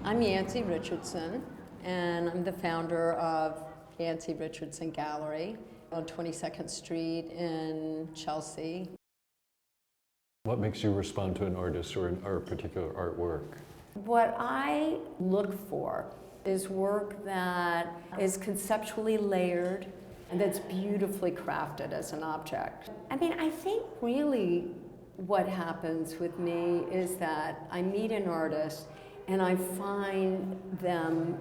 I'm Yancey Richardson, and I'm the founder of Yancey Richardson Gallery on 22nd Street in Chelsea. What makes you respond to an artist or a particular artwork? What I look for is work that is conceptually layered and that's beautifully crafted as an object. I mean, I think really what happens with me is that I meet an artist and I find them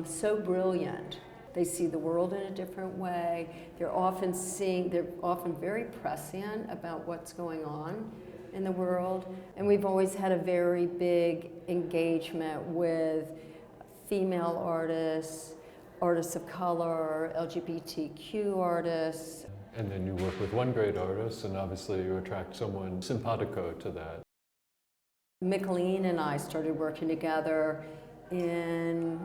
so brilliant. They see the world in a different way. They're often very prescient about what's going on in the world. And we've always had a very big engagement with female artists, artists of color, LGBTQ artists. And then you work with one great artist, and obviously you attract someone simpatico to that. Mickalene and I started working together in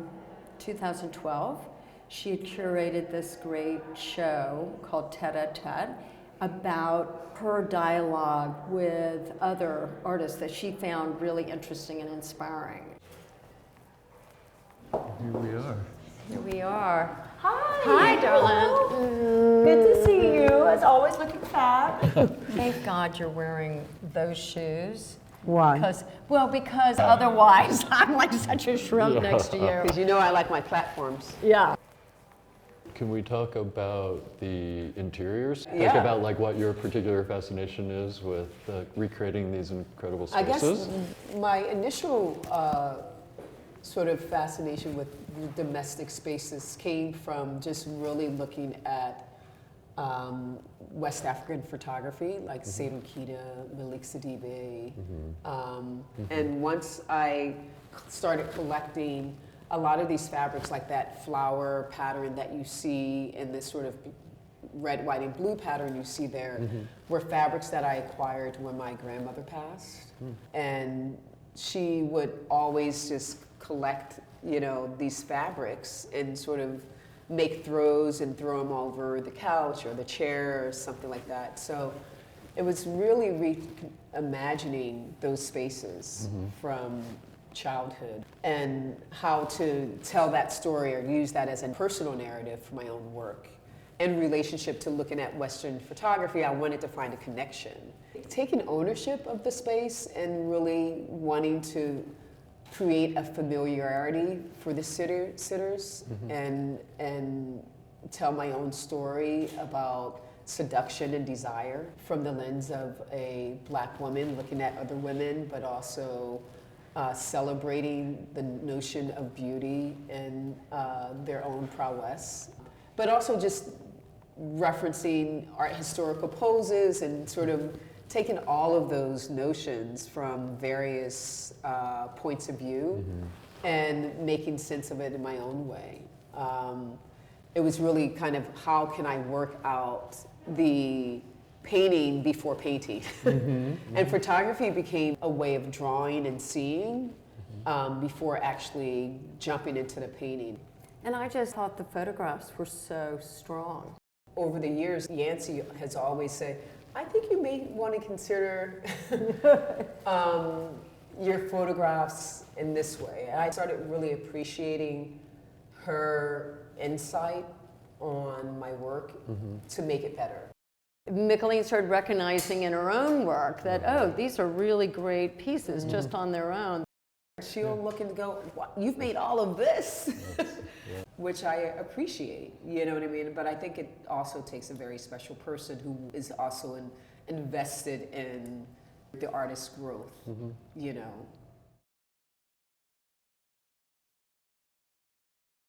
2012. She had curated this great show called Tête-à-Tête about her dialogue with other artists that she found really interesting and inspiring. Here we are. Here we are. Hi. Hi, darling. Good to see you. As always, looking fab. Thank God you're wearing those shoes. Why? Because otherwise I'm like such a shrimp next to you. Because you know I like my platforms. Yeah. Can we talk about the interiors? Yeah. Talk about like what your particular fascination is with recreating these incredible spaces? I guess my initial sort of fascination with domestic spaces came from just really looking at West African photography, like Seydou Keita, Malik Sidibe. And once I started collecting a lot of these fabrics, like that flower pattern that you see in this sort of red, white, and blue pattern you see there, were fabrics that I acquired when my grandmother passed. And she would always just collect, you know, these fabrics and sort of make throws and throw them over the couch or the chair or something like that. So it was really reimagining those spaces from childhood and how to tell that story or use that as a personal narrative for my own work. In relationship to looking at Western photography, I wanted to find a connection. Taking ownership of the space and really wanting to create a familiarity for the sitters and tell my own story about seduction and desire from the lens of a Black woman looking at other women, but also celebrating the notion of beauty and their own prowess, but also just referencing art historical poses and sort of taking all of those notions from various points of view and making sense of it in my own way. It was really kind of how can I work out the painting before painting. And photography became a way of drawing and seeing before actually jumping into the painting. And I just thought the photographs were so strong. Over the years, Yancey has always said, I think you may want to consider your photographs in this way. And I started really appreciating her insight on my work to make it better. Mickalene started recognizing in her own work that, oh, these are really great pieces just on their own. She'll look and go, what? You've made all of this? Which I appreciate, you know what I mean? But I think it also takes a very special person who is also invested in the artist's growth, you know?